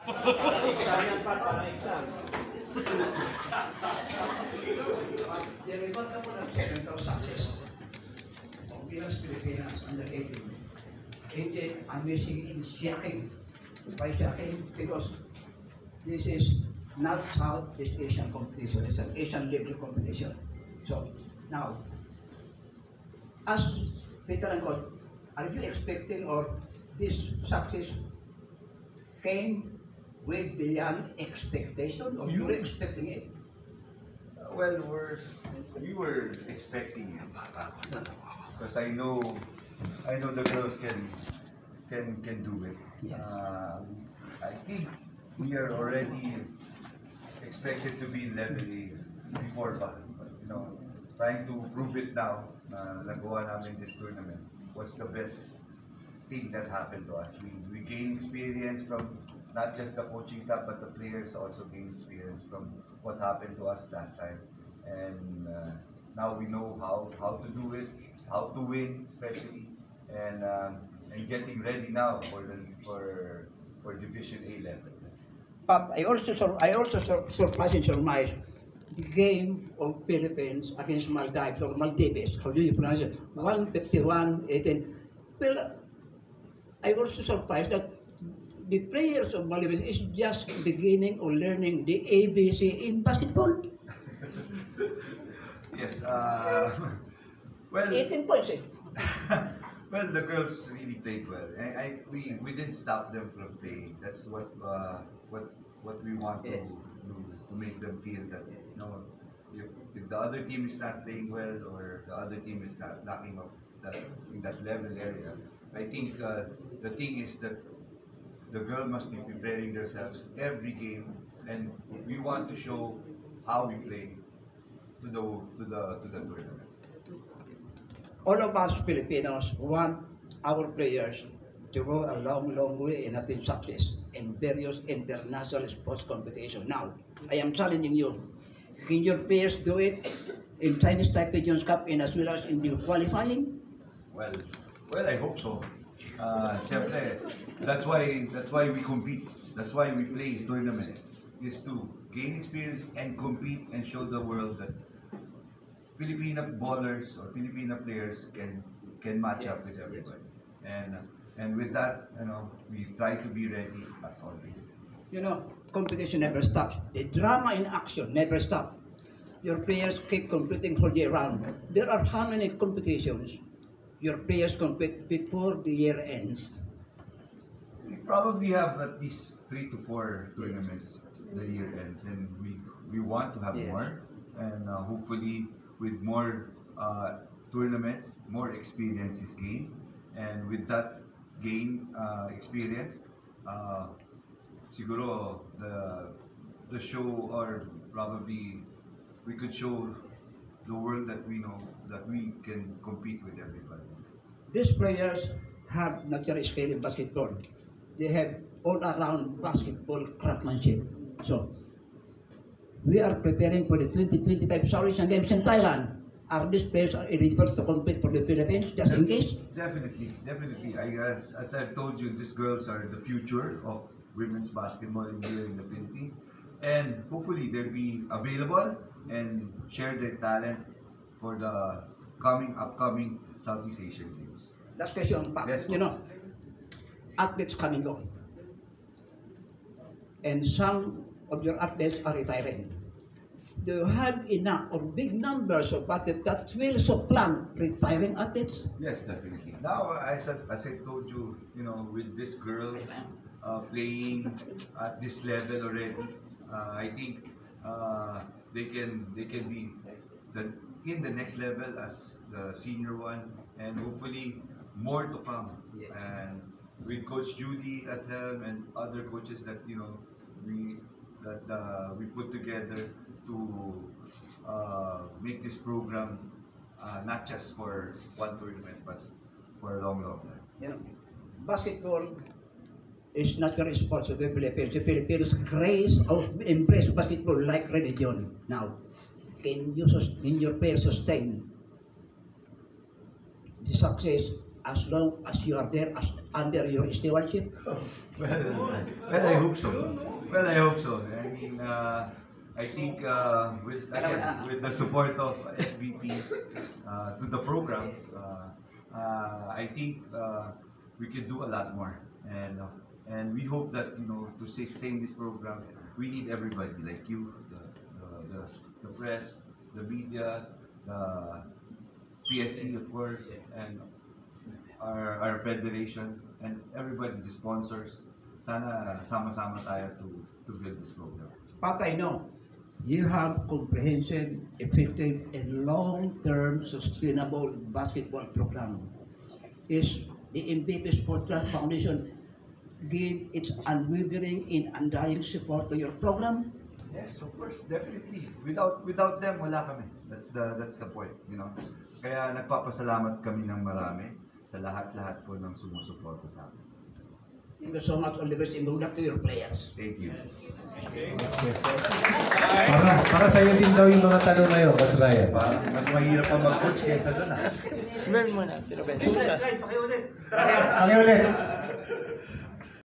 Parang exam yan pa, parang exam. The remarkable achievement of success of Pinas Pilipinas under 18. I'm using in shocking, by shocking, because this is not Southeast Asian competition, it's an Asian level competition. So, now, as veteran coach, are you expecting or this success came with beyond expectation or you were expecting it? Well, we were expecting it because I know the girls can do it. Yes. I think we are already expected to be in level A before pa. But, trying to prove it now na nagawa namin this tournament was the best thing that happened to us. We gained experience from not just the coaching staff, but the players also gained experience from what happened to us last time. And now we know how to do it, how to win, especially, and getting ready now for Division A level. But I also surprised and surmised the game of Philippines against Maldives or Maldives. How do you pronounce it? 151-18. Well, I also surprised that the players of Maldives is just beginning or learning the ABC in basketball. Yes. Well, 18 points. well, the girls really played well. We didn't stop them from playing. That's what we want Yes. to make them feel that if the other team is not playing well or the other team is not knocking off in that level area, I think the thing is that the girl must be preparing themselves every game, and we want to show how we play to the tournament. All of us Filipinos want our players to go a long, long way in attain success in various international sports competitions. Now, I am challenging you. Can your players do it in Chinese Taipei Jones Cup and as well as in the qualifying? Well, I hope so. Siyempre, that's why we compete. That's why we play tournaments, is to gain experience and compete and show the world that Filipino ballers or Filipino players can match up with everybody. And with that, we try to be ready as always. Competition never stops. The drama in action never stops. Your players keep competing all year round. There are how many competitions your players compete before the year ends? We probably have at least 3 to 4 tournaments the year ends, and we want to have Yes. more, and hopefully with more tournaments, more experience is gained, and with that experience, siguro the show, or probably we could show the world that we know that we can compete with everybody. These players have natural skill in basketball. They have all-around basketball craftsmanship. So, we are preparing for the 2025 Southeast Asian Games in Thailand. Are these players eligible to compete for the Philippines, just in case? Definitely. As I've told you, these girls are the future of women's basketball here in the Philippines, and hopefully they'll be available and share their talent for the upcoming Southeast Asian Games. Last question, Pak. Yes, Athletes come and go. And some of your athletes are retiring. Do you have enough or big numbers of athletes that will supplant retiring athletes? Yes, definitely. Now, as I told you, with these girls playing at this level already, I think they can be in the next level as the senior one, and hopefully more to come. Yes. And with Coach Judy at helm and other coaches that we put together to make this program not just for one tournament but for a long time. Basketball is not your sport of the Philippines. The Philippines grace of embrace basketball like religion. Now, can your players sustain the success as long as you are there as under your stewardship? Well, I hope so. Well, I hope so. I mean, I think with the support of SBP to the program, I think we could do a lot more. And we hope that, you know, to sustain this program, we need everybody like you, the press, the media, the PSC, of course, and our federation, and everybody, the sponsors. Sana sama-sama tayo to build this program. But I know you have comprehensive, effective, and long-term sustainable basketball program. Is the MVP Sport Club Foundation give its unwavering and undying support to your program? Yes, of course, definitely. Without them, wala kami. That's the point, you know. Kaya nagpapasalamat kami ng marami sa lahat-lahat po ng sumusuporta sa amin. Thank you so much. All the best and good luck to your players. Thank you. Para sa iyo din daw yung mga tanong na yun, Coach Ryan. Mas mahirap pa mag-coach kaysa doon, ah. Mern muna, si Robin. Pakiulit.